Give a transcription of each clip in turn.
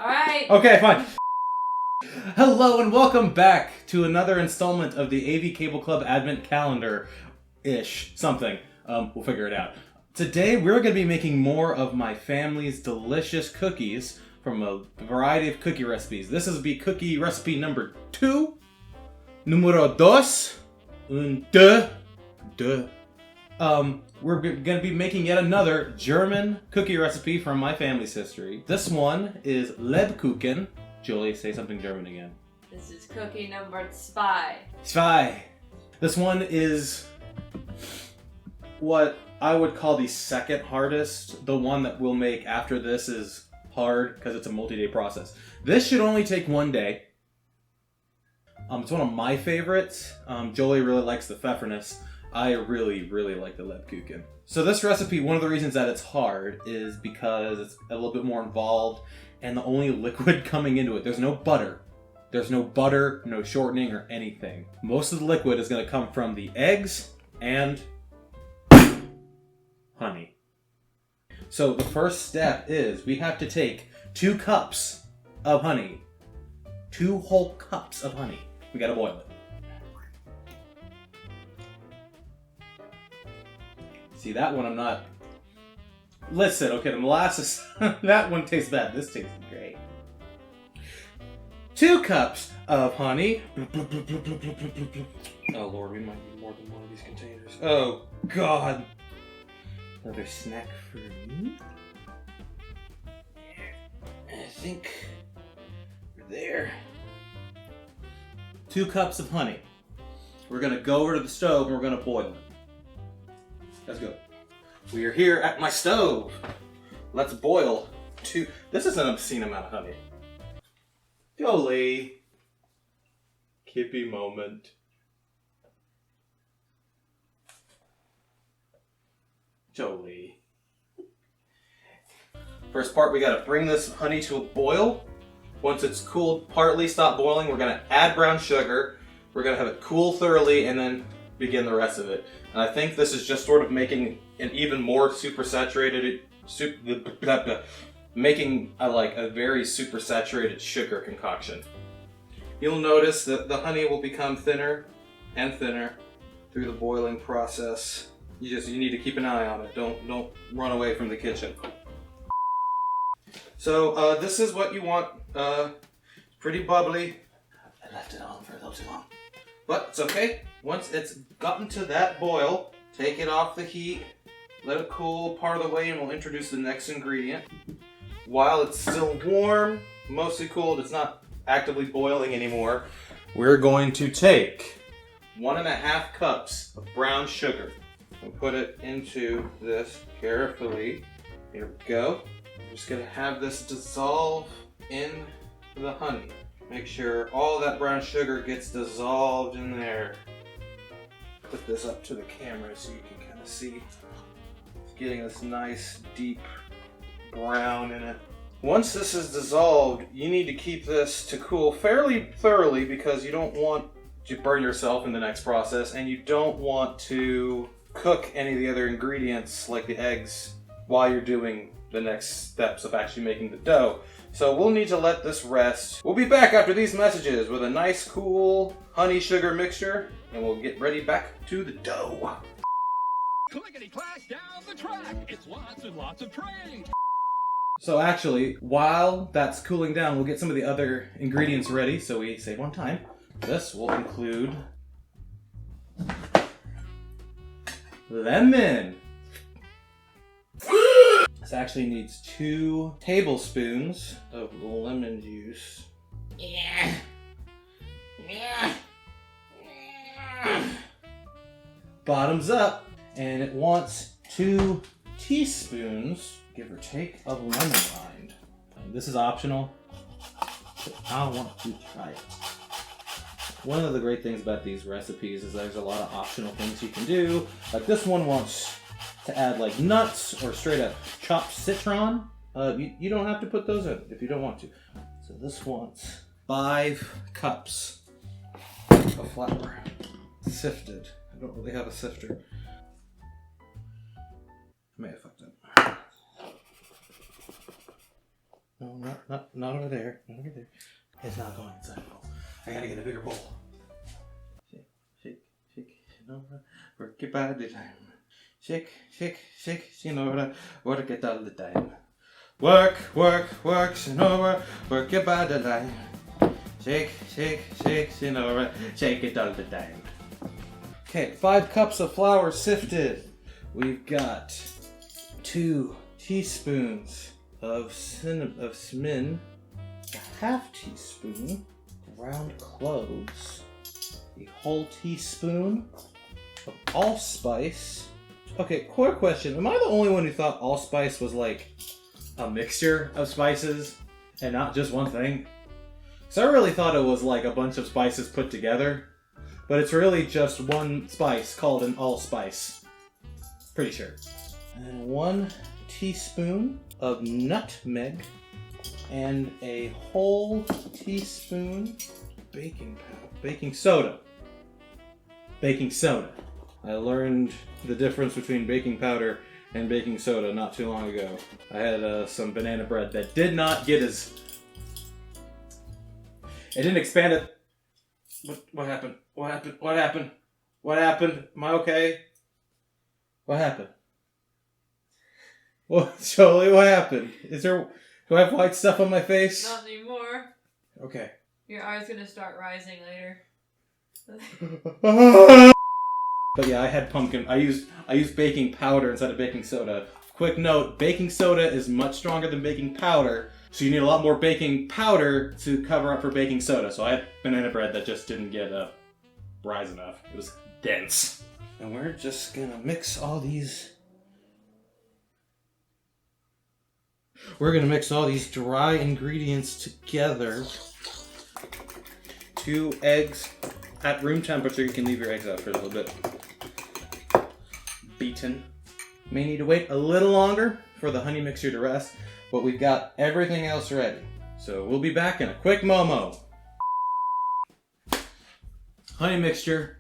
Alright. Okay, fine. Hello and welcome back to another installment of the AV Cable Club Advent Calendar-ish something. We'll figure it out. Today we're going to be making more of my family's delicious cookies from a variety of cookie recipes. This is be cookie recipe number 2. Número 2. We're going to be making yet another German cookie recipe from my family's history. This one is Lebkuchen. Jolie, say something German again. This is cookie number 2. Zwei. This one is what I would call the second hardest. The one that we'll make after this is hard because it's a multi-day process. This should only take 1 day. It's one of my favorites. Jolie really likes the pfefferness. I really like the Lebkuchen. So this recipe, one of the reasons that it's hard is because it's a little bit more involved and the only liquid coming into it, there's no butter. There's no butter, no shortening or anything. Most of the liquid is going to come from the eggs and honey. So the first step is we have to take 2 cups of honey. 2 whole cups of honey. We got to boil it. See, that one I'm not... Listen, okay, the molasses, that one tastes bad. This tastes great. 2 cups of honey. Oh, Lord, we might need more than one of these containers. Oh, God. Another snack for me. I think we're there. 2 cups of honey. We're going to go over to the stove and we're going to boil it. Let's go. We are here at my stove. Let's boil 2. This is an obscene amount of honey. Jolie. Kippy moment. Jolie. First part, we gotta bring this honey to a boil. Once it's cooled partly, stop boiling, we're gonna add brown sugar. We're gonna have it cool thoroughly and then begin the rest of it. And I think this is just sort of making an even more super saturated, making a very super saturated sugar concoction. You'll notice that the honey will become thinner and thinner through the boiling process. You need to keep an eye on it. Don't run away from the kitchen. So this is what you want. Pretty bubbly. I left it on for a little too long. But it's okay. Once it's gotten to that boil, take it off the heat, let it cool part of the way, and we'll introduce the next ingredient. While it's still warm, mostly cooled, it's not actively boiling anymore, we're going to take 1.5 cups of brown sugar and put it into this carefully. Here we go. I'm just going to have this dissolve in the honey. Make sure all that brown sugar gets dissolved in there. Put this up to the camera so you can kind of see. It's getting this nice deep brown in it. Once this is dissolved, you need to keep this to cool fairly thoroughly because you don't want to burn yourself in the next process and you don't want to cook any of the other ingredients like the eggs while you're doing the next steps of actually making the dough. So we'll need to let this rest. We'll be back after these messages with a nice cool honey sugar mixture and we'll get ready back to the dough. Clickety-clack down the track. It's lots and lots of trains. So actually, while that's cooling down, we'll get some of the other ingredients ready so we save on time. This will include lemon. This actually needs 2 tablespoons of lemon juice. Bottoms up, and it wants 2 teaspoons, give or take, of lemon rind. And this is optional, but I want to try it. One of the great things about these recipes is there's a lot of optional things you can do. Like this one wants to add like nuts or straight up chopped citron. You don't have to put those in if you don't want to. So this wants 5 cups of flour, sifted. I don't really have a sifter. I may have fucked up. No, not over there. Not over there. It's not going inside the bowl. I gotta get a bigger bowl. Shake, shake, shake, Sinora, work your body time. Shake, shake, shake, Sinora, work it all the time. Work, work, work, Sinora, work your body line. Shake, shake, shake, Sinora, shake it all the time. Okay, 5 cups of flour sifted. We've got 2 teaspoons of cinnamon, a half teaspoon ground cloves, a whole teaspoon of allspice. Okay, quick question. Am I the only one who thought allspice was like a mixture of spices and not just one thing? Because I really thought it was like a bunch of spices put together, but it's really just one spice called an allspice. Pretty sure. And 1 teaspoon of nutmeg and a whole teaspoon baking soda. Baking soda. I learned the difference between baking powder and baking soda not too long ago. I had some banana bread that did not get as... It didn't expand it. What happened? What happened? What happened? What happened? Am I okay? What happened? What, Jolie, what happened? Do I have white stuff on my face? Not anymore. Okay. Your eye's gonna start rising later. But yeah, I had pumpkin. I used baking powder instead of baking soda. Quick note, baking soda is much stronger than baking powder, so you need a lot more baking powder to cover up for baking soda. So I had banana bread that just didn't get rise enough. It was dense. And we're just gonna mix all these... We're gonna mix all these dry ingredients together. 2 eggs at room temperature. You can leave your eggs out for a little bit. Beaten. May need to wait a little longer for the honey mixture to rest, but we've got everything else ready. So we'll be back in a quick momo. Honey mixture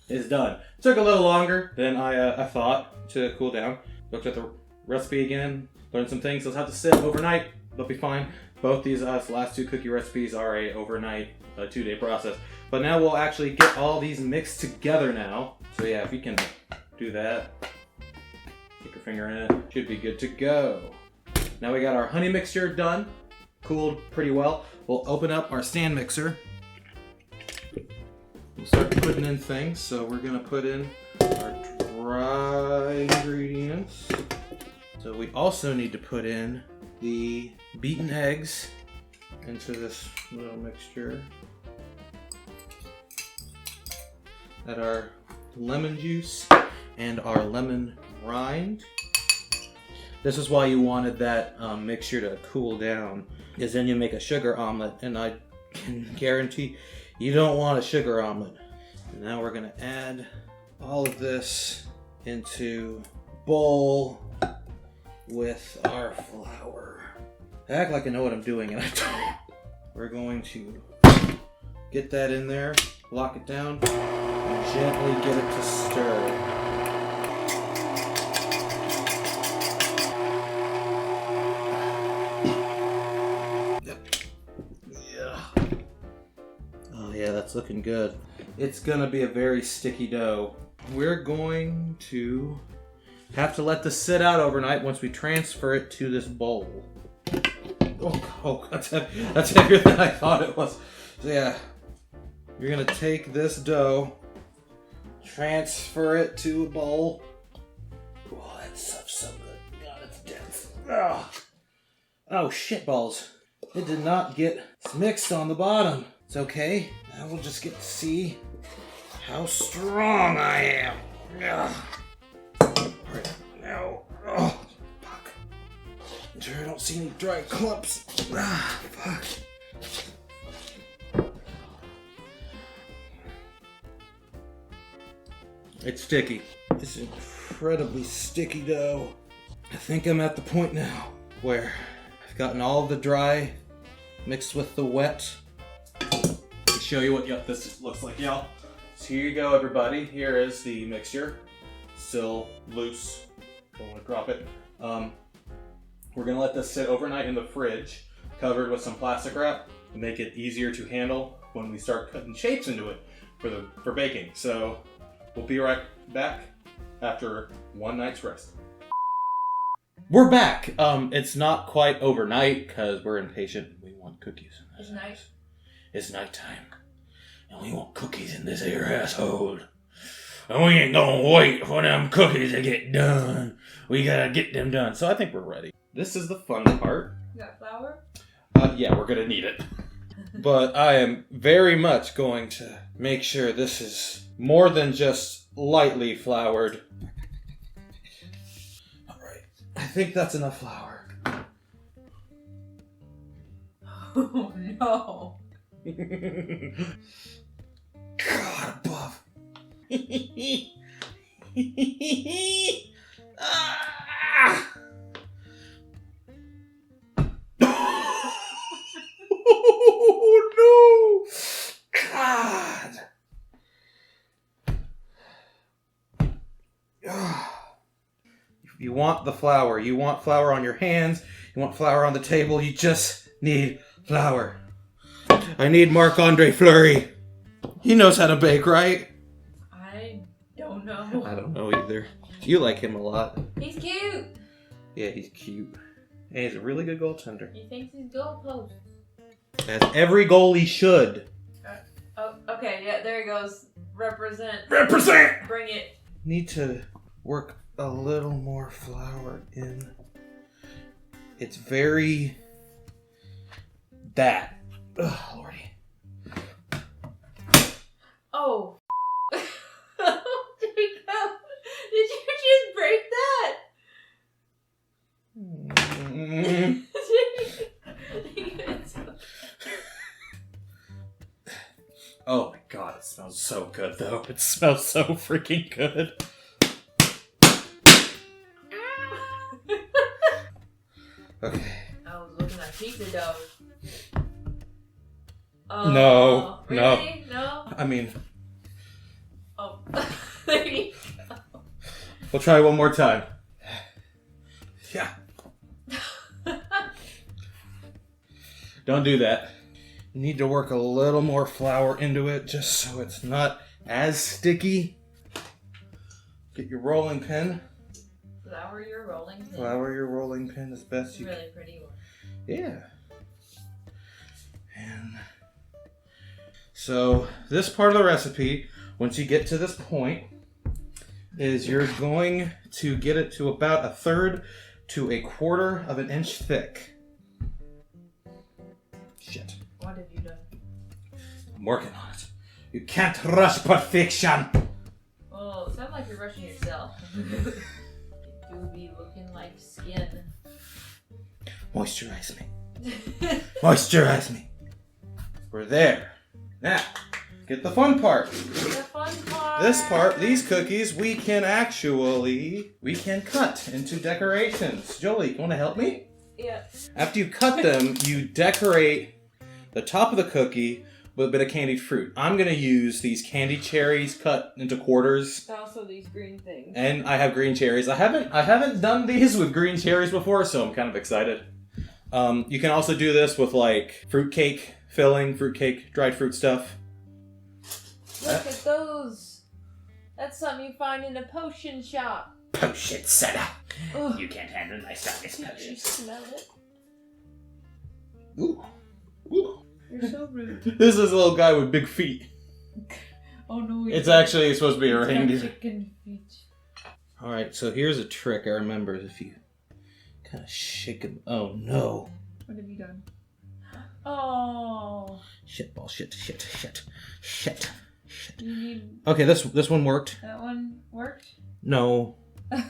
is done. Took a little longer than I thought to cool down. Looked at the recipe again. Learned some things. They'll have to sit overnight. They'll be fine. Both these last 2 cookie recipes are a overnight 2-day process. But now we'll actually get all these mixed together now. So yeah, if you can do that, stick your finger in it, should be good to go. Now we got our honey mixture done, cooled pretty well. We'll open up our stand mixer. We'll start putting in things. So we're gonna put in our dry ingredients. So we also need to put in the beaten eggs into this little mixture. Add our lemon juice and our lemon rind. This is why you wanted that mixture to cool down, because then you make a sugar omelet, and I can guarantee you don't want a sugar omelet. And now we're gonna add all of this into a bowl with our flour. I act like I know what I'm doing and I don't. We're going to get that in there, lock it down, and gently get it to stir. Yeah. Oh yeah, that's looking good. It's gonna be a very sticky dough. We're going to have to let this sit out overnight once we transfer it to this bowl. Oh, that's heavier than I thought it was. So yeah, you're gonna take this dough, transfer it to a bowl. Oh, that stuff's so good. God, it's dense. Oh, shit balls. It did not get mixed on the bottom. It's okay. Now we'll just get to see how strong I am. Alright, now. Oh, fuck. I'm sure I don't see any dry clumps. Fuck. It's sticky. It's incredibly sticky dough. I think I'm at the point now where I've gotten all of the dry mixed with the wet. I'll show you what this looks like, y'all. So here you go, everybody. Here is the mixture. Still loose. Don't want to drop it. We're gonna let this sit overnight in the fridge covered with some plastic wrap to make it easier to handle when we start cutting shapes into it for baking. So we'll be right back after one night's rest. We're back. It's not quite overnight because we're impatient. We want cookies. It's night. It's nighttime. And we want cookies in this here household. And we ain't gonna wait for them cookies to get done. We gotta get them done. So I think we're ready. This is the fun part. You got flour? Yeah, we're gonna need it. But I am very much going to make sure this is more than just lightly floured. Alright, I think that's enough flour. Oh no. God above. Ah! Oh no! God! You want the flour. You want flour on your hands. You want flour on the table. You just need flour. I need Marc-Andre Fleury. He knows how to bake, right? I don't know. I don't know either. You like him a lot. He's cute. Yeah, he's cute. And he's a really good goaltender. He thinks he's goalpost. As every goalie should. Oh, okay, yeah, there he goes. Represent. Represent! Bring it. Need to work a little more flour in. It's very... that. Ugh, lordy. Oh. Jacob, did you just break that? Mm. Oh my god, it smells so good though. It smells so freaking good. Okay. I was looking at pizza dough. No, really? No. I mean, Oh, there you go. we'll try one more time. Yeah. Don't do that. You need to work a little more flour into it just so it's not as sticky. Get your rolling pin. Flour your rolling pin. Flour your rolling pin as best you can. Really pretty one. Yeah. And so this part of the recipe, once you get to this point, is you're going to get it to about 1/3 to 1/4 of an inch thick. Shit. What have you done? I'm working on it. You can't rush perfection. Well, it sounds like you're rushing yourself. You do be looking like skin. Moisturize me. Moisturize me. We're there. Now, get the fun part. The fun part. This part, these cookies, we can cut into decorations. Jolie, you want to help me? Yeah. After you cut them, you decorate the top of the cookie with a bit of candied fruit. I'm going to use these candied cherries cut into quarters. Also these green things. And I have green cherries. I haven't done these with green cherries before, so I'm kind of excited. You can also do this with like fruitcake filling, fruitcake, dried fruit stuff. Look at those. That's something you find in a potion shop. Potion setter. Ugh. You can't handle my strongest Did you potions. smell it? Ooh. Ooh. You're so rude. This is a little guy with big feet. Oh no. It's actually supposed to be a it's got reindeer. chicken feet. Alright, so here's a trick I remember if you kind of shake him. Oh no. What have you done? Oh. Shit ball, shit. You need Okay, this one worked. that one worked? No. You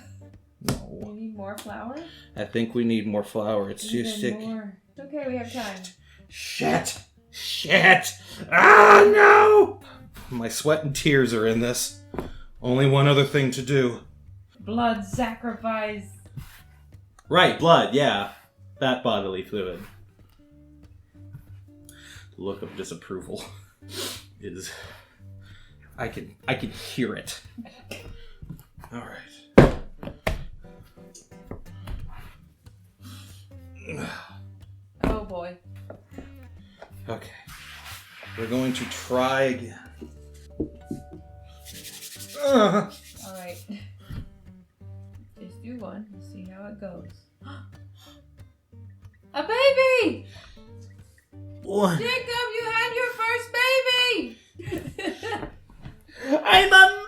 No. need more flour? I think we need more flour. It's too Even sticky. more. It's okay, we have time. Shit! Ah, no! My sweat and tears are in this. Only one other thing to do. Blood sacrifice. Right, blood, yeah. That bodily fluid. The look of disapproval is... I can hear it. Alright. Oh boy. Okay. We're going to try again. Alright. Just do one and see how it goes. A baby! One. Jacob, you had your first baby! I'm a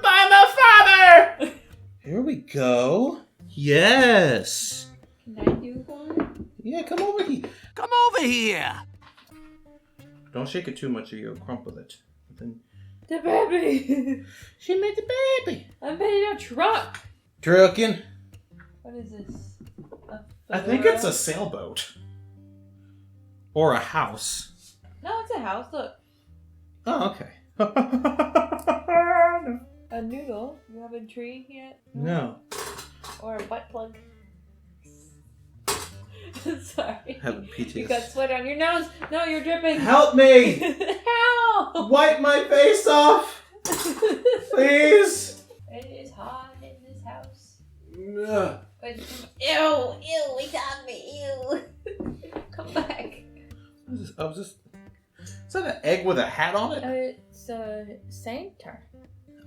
father! Here we go. Yes. Can I do one? Yeah, come over here. Come over here. Don't shake it too much or you'll crumple it. Then The baby! she made the baby. I made a truck! Trucking. What is this? I think it's a sailboat. Or a house. No, it's a house. Look. Oh, okay. A noodle. You have a tree yet? No. Or a butt plug. Sorry. Having PTSD. You got sweat on your nose. No, you're dripping. Help me! Help! Wipe my face off! Please! It is hot in this house. Ugh. But, ew, he got me, ew. Come back. I was just... Is that an egg with a hat on it? It's a Santa.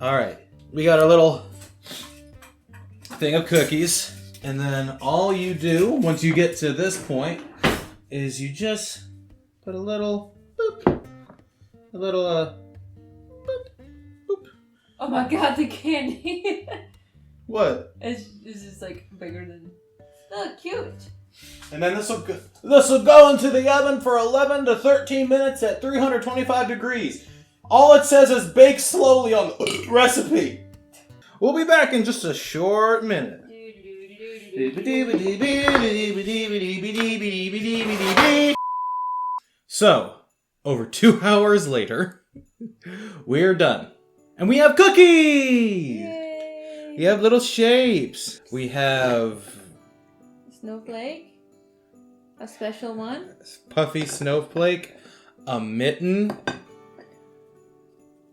Alright. We got our little thing of cookies. And then all you do, once you get to this point, is you just put a little boop. A little, boop. Boop. Oh my god, the candy. What? It's just like bigger than... Oh, cute. And then this will go into the oven for 11 to 13 minutes at 325 degrees. All it says is bake slowly on the recipe. We'll be back in just a short minute. So, over 2 hours later, we're done. And we have cookies! Yay. We have little shapes. We have Snowflake. A special one. puffy snowflake, a mitten,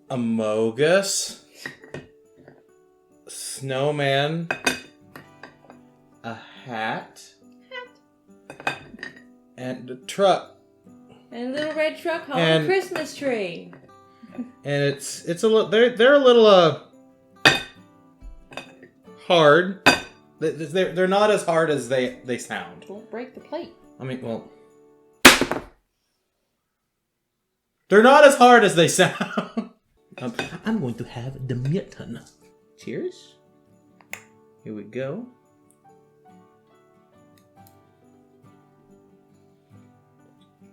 a mogus, snowman, a hat, and a truck. And a little red truck home And- Christmas tree. And it's a little they're a little hard. They're not as hard as they sound. Don't break the plate. I mean, well, they're not as hard as they sound. I'm going to have the mitten. Cheers. Here we go.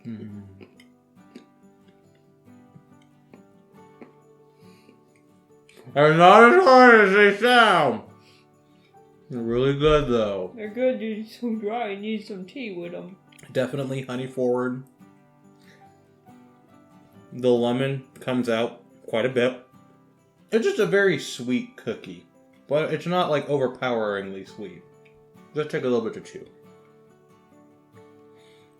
Mm. They're not as hard as they sound. They're really good though. They're good, they're so dry. You need some tea with them. Definitely honey forward. The lemon comes out quite a bit. It's just a very sweet cookie, but it's not like overpoweringly sweet. Just take a little bit to chew.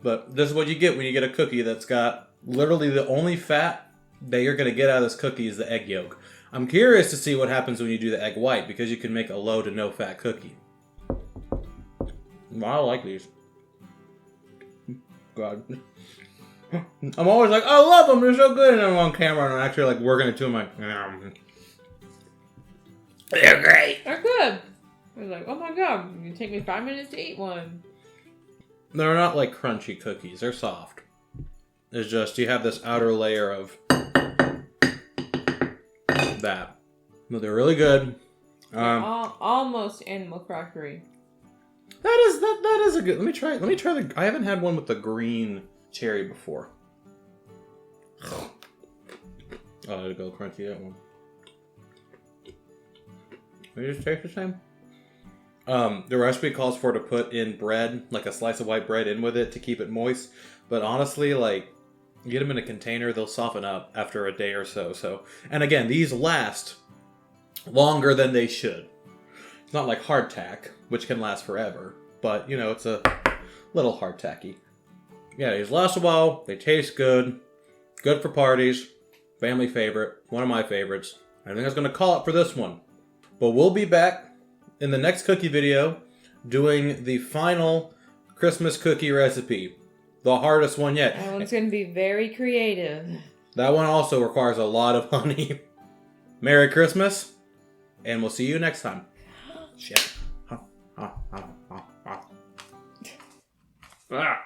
But this is what you get when you get a cookie that's got literally the only fat that you're going to get out of this cookie is the egg yolk. I'm curious to see what happens when you do the egg white, because you can make a low to no fat cookie. I like these. God. I'm always like, I love them, they're so good, and I'm on camera and I'm actually like working it to them, like, they're great. They're good. I was like, oh my god, it can take me 5 minutes to eat one. They're not like crunchy cookies, they're soft. It's just, you have this outer layer of that. But they're really good. Almost animal crockery. That is a good. Let me try the. I haven't had one with the green cherry before. Oh, it'll go crunchy, that one. They just taste the same. The recipe calls for to put in bread, like a slice of white bread in with it to keep it moist. But honestly, like, you get them in a container, they'll soften up after a day or so. So, and again, these last longer than they should. It's not like hardtack, which can last forever. But, you know, it's a little hardtacky. Yeah, these last a while. They taste good. Good for parties. Family favorite. One of my favorites. I think I was going to call it for this one. But we'll be back in the next cookie video doing the final Christmas cookie recipe. the hardest one yet. That one's going to be very creative. That one also requires a lot of honey. Merry Christmas, and we'll see you next time. Shit. Ah.